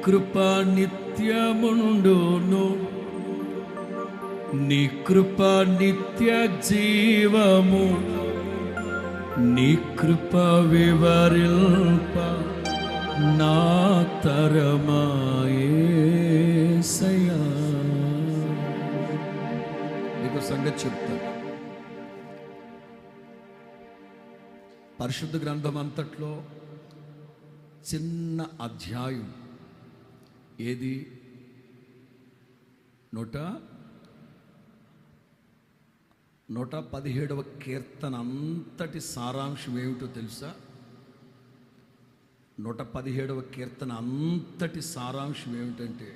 కృప నిత్యముండును, నీ కృప నిత్య జీవము, నీ కృప వివరింప నా తరమాయేసయ్యా. నీకు సంగతి చెప్తాను. పరిశుద్ధ గ్రంథం అంతట్లో చిన్న అధ్యాయం ఏది? 117వ కీర్తన అంతటి సారాంశం ఏమిటో తెలుసా? 117వ కీర్తన అంతటి సారాంశం ఏమిటంటే,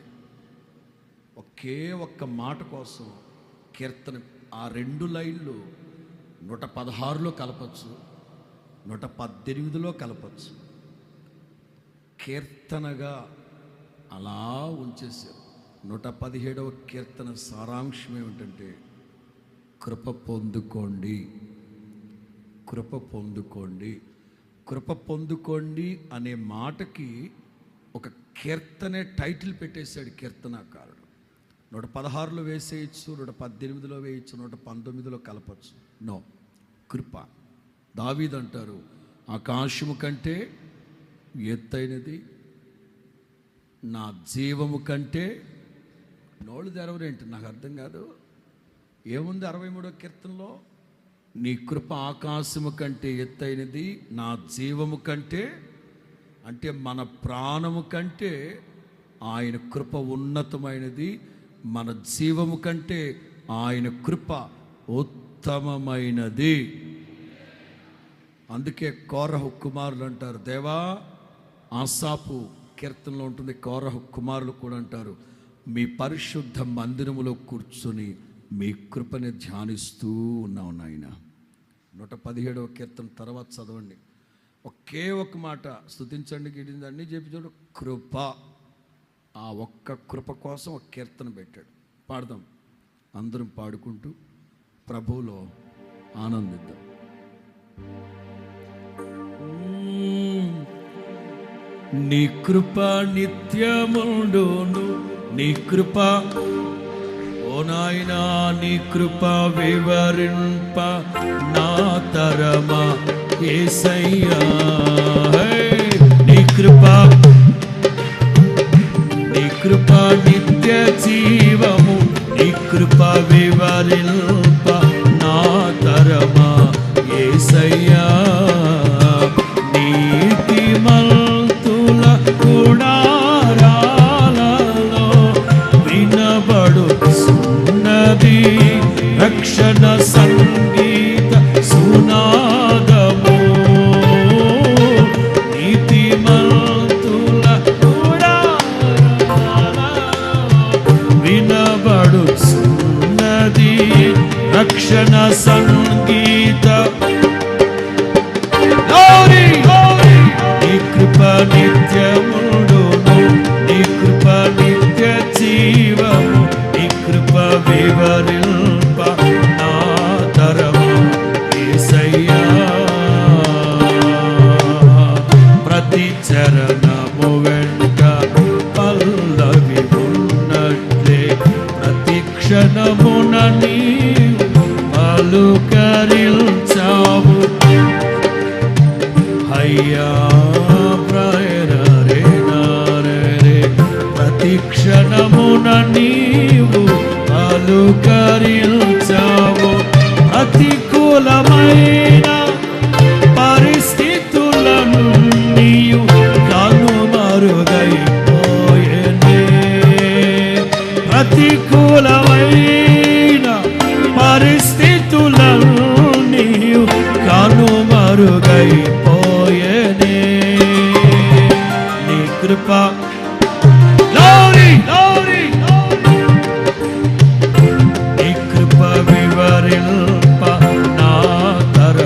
ఒకే ఒక్క మాట కోసం కీర్తన ఆ 2 లైన్లు 116లో కలపచ్చు, 118లో కలపచ్చు. కీర్తనగా అలా ఉంచేశారు. 117వ కీర్తన సారాంశం ఏమిటంటే, కృప పొందుకోండి, కృప పొందుకోండి. కృప పొందుకోండి అనే మాటకి ఒక కీర్తనే టైటిల్ పెట్టేశాడు కీర్తనాకారుడు. 116లో వేసేయచ్చు, 118లో వేయచ్చు, 119లో కలపచ్చు. నో, కృప. దావీదు అంటారు, ఆకాశము కంటే ఎత్తైనది, నా జీవము కంటే. నోళ్ళు తెరవరేంటి? నాకు అర్థం కాదు. ఏముంది 63వ కీర్తనలో? నీ కృప ఆకాశము కంటే ఎత్తైనది, నా జీవము కంటే. అంటే మన ప్రాణము కంటే ఆయన కృప ఉన్నతమైనది, మన జీవము కంటే ఆయన కృప ఉత్తమమైనది. అందుకే కోరహు కుమారులు అంటారు, దేవా, ఆసాపు కీర్తనలో ఉంటుంది, కోరహు కుమారులు కూడా అంటారు, మీ పరిశుద్ధ మందిరములో కూర్చొని మీ కృపని ధ్యానిస్తూ ఉన్నావు నాయన. 117వ కీర్తన తర్వాత చదవండి. ఒకే ఒక మాట స్తుతించండి, గిడింది అన్నీ చెప్పి చూడు, కృప. ఆ ఒక్క కృప కోసం ఒక కీర్తన పెట్టాడు. పాడదాం, అందరం పాడుకుంటూ ప్రభువులో ఆనందిద్దాం. నీ కృప నిత్యముండును, నీ కృప, ఓ నాయనా, నీ కృప వివరింప నా తరమా యేసయ్యా. నీ కృప, నీ కృప నిత్య జీవము, నీ కృప వివరింప నా తరమా యేసయ్యా. నీతిమంతుల గుడారాలలో వినబడుచున్నది రక్షణ సంగీత సునాదము. నీతిమంతుల గుడారాలలో వినబడుచున్నది రక్షణ సంగీత. నీ కృప నిత్యముండును, నీ కృప నిత్య జీవము, నీ కృప వివరింప నా తరము యేసయ్యా. ప్రతి చరణము వెంట పల్లవి ఉన్నట్లే, ప్రతి క్షణమున నీవు పలుకరించావు. అయ్యా ప్రతి క్షణమున నీవు పలుకరించావు. ప్రతికూలమైన పరిస్థితులను నీవు కనుమరుగైపోయేనే. ప్రతికూలమైన పరిస్థితులను నీవు కనుమరుగైపోయేనే. నీ కృప, నీ కృప వివరింప నా తర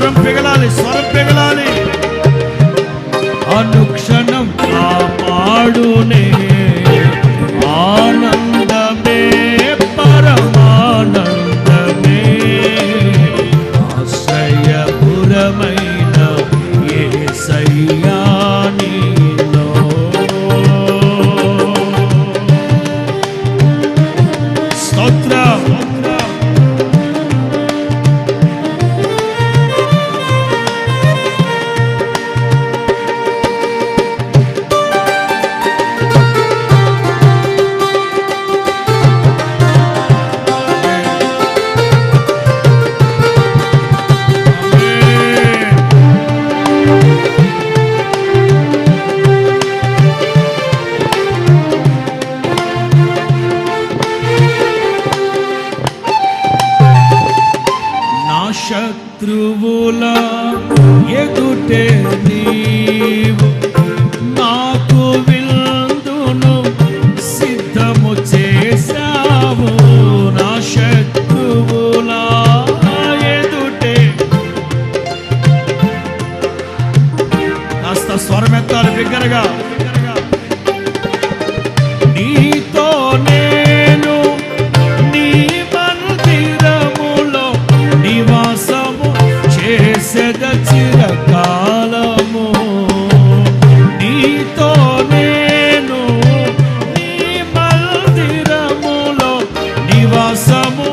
స్వరం పిగలాలి, స్వరం పిగలాలి. అనుక్షణం కాపాడునే ఆనందమే పరమానందమే ఆశ్రయపురమైన యేసయ్యా నీలో. స్తోత్రం. శత్రువుల ఎదుటే నీవు నాకు విందును సిద్ధము చేశావు. నా శత్రువుల ఎదుటే. కాస్త స్వరమెత్తాలి బిగ్గరగా. నీతో నేను నీ మందిరములో నివాసము చేసెద చిరకాలము. నీతో నేను నీ మందిరములో నివాసము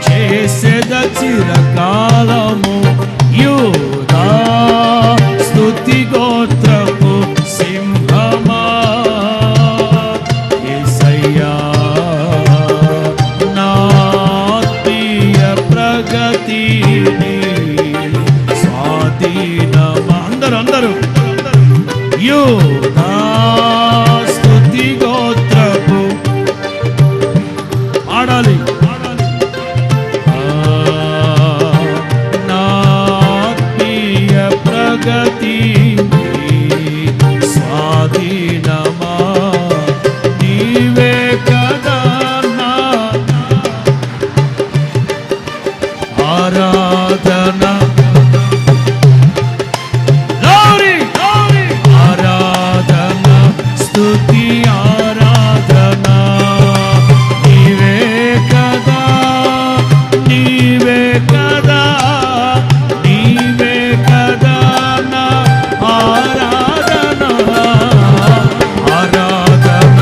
చేసెద చిరకాలము. యూదా స్తుతి గోత్రపు సింహమా యేసయ్యా నా ఆత్మీయ ప్రగతిని స్వాధీనమా. అందరూ యూదా స్తుతి గోత్రపు ఆడాలి. నా ఆత్మీయ ప్రగతిని స్వాధీనమా నీవే కదా నా ఆరాధన. ఆరాధన స్తుతి ఆరాధన నీవే కదా, నీవే కదా, నీవే కదా నా ఆరాధన. ఆరాధన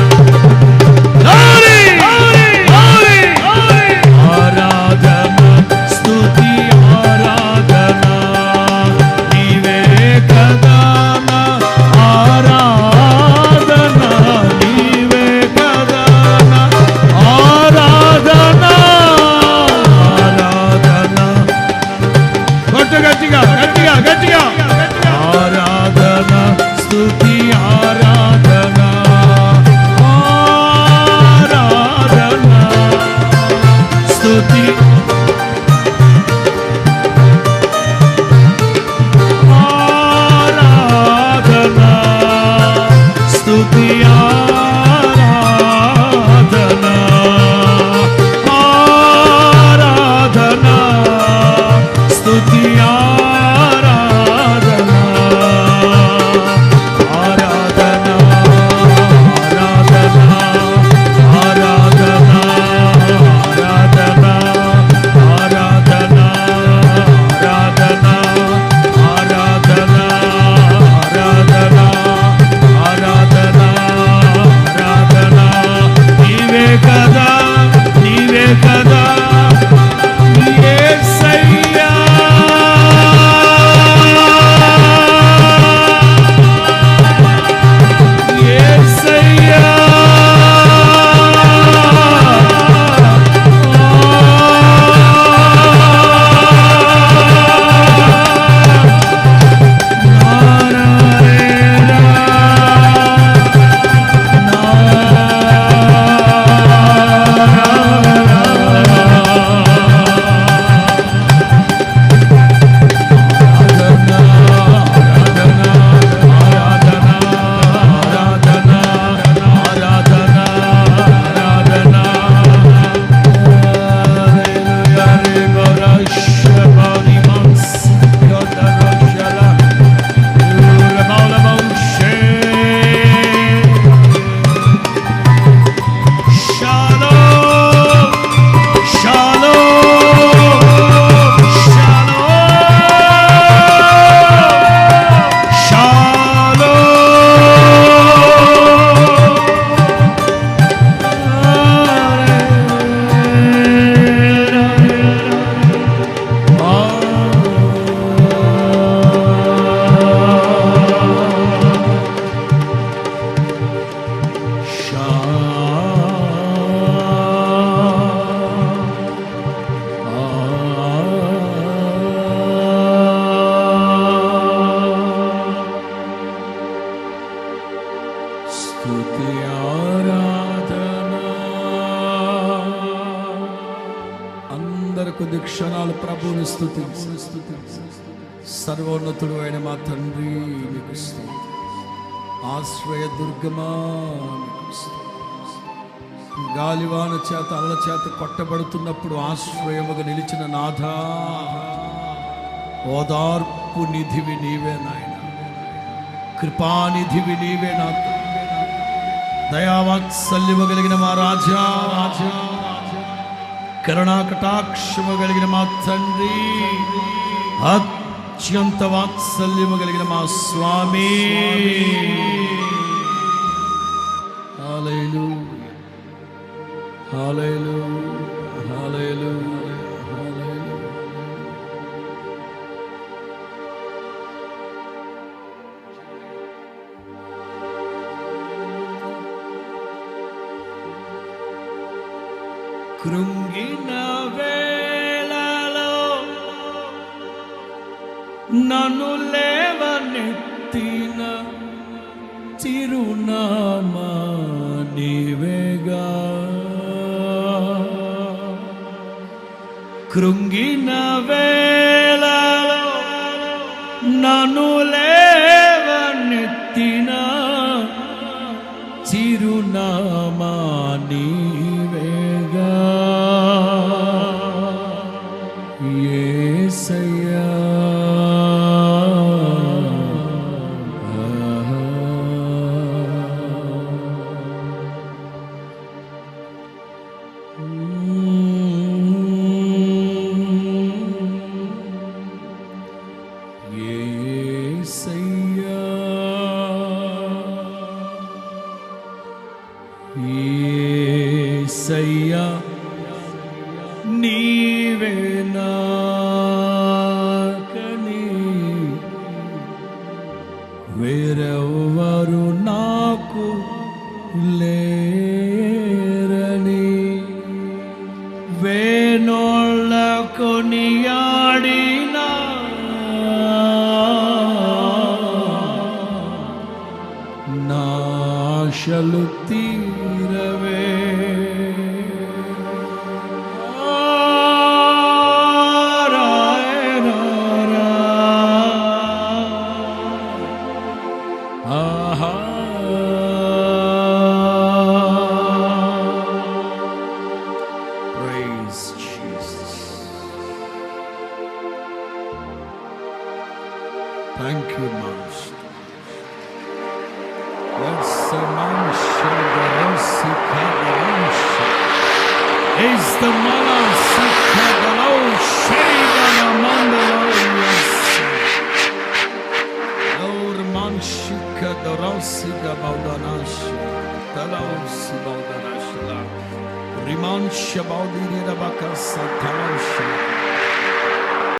ఆరాధన స్తుతి ఆరాధన నీవే కదా నా ఆరాధన. నీవే కదా నా ఆరాధన. ఆరాధన గట్టిగా గట్టిగా గట్టిగా. ఆరాధన స్తుతి ఆరాధన ఆరాధన స్తుతి ఆరాధన స్తుతి ఆరాధన ఆరాధన స్తుతి ఆరాధన ఆరాధన ఆరాధన ఆరాధన ఆరాధన అందరు కొద్ది క్షణాలు ప్రభువుని స్తుతించు. సర్వోన్నతుడు అయిన మా తండ్రి నీకు స్తుతి. ఆశ్రయ దుర్గమా నీకు స్తుతి. గాలివాన చేత అల్ల చేత కొట్టబడుతున్నప్పుడు ఆశ్రయముగా నిలిచిన నాథా, ఓదార్పు నిధివి నీవే నాయన, కృపానిధివి నీవే నా దయావాత్సల్యము కలిగిన మా రాజా, కరుణా కటాక్షము కలిగిన మా తండ్రి, అత్యంత వాత్సల్యము కలిగిన మా స్వామి. హల్లెలూయా, హల్లెలూయా, హల్లెలూయా, హల్లెలూయా. కృంగిన వేళలో నన్ను లేవనెత్తిన చిరునామా నీవేగా. కృంగిన వేళలో నన్ను లేవనెత్తిన చిరునామా నీవేగా. యేసయ్యా, యేసయ్యా, యేసయ్యా, నీవే నాకని వేరెవ్వరు నాకు లేరని వేణోళ్ళ కొనియాడిన నా ఆశలు తీరవే. Praise Jesus. Thank you, Master. Let's Mansha Garosika Garosha. Is the Manasika Garosha Mandalorias. Lord Manshika Garosika Baudanasha. Talos Baudanasha. Rimansha Baudiri Rabaka Satanosha.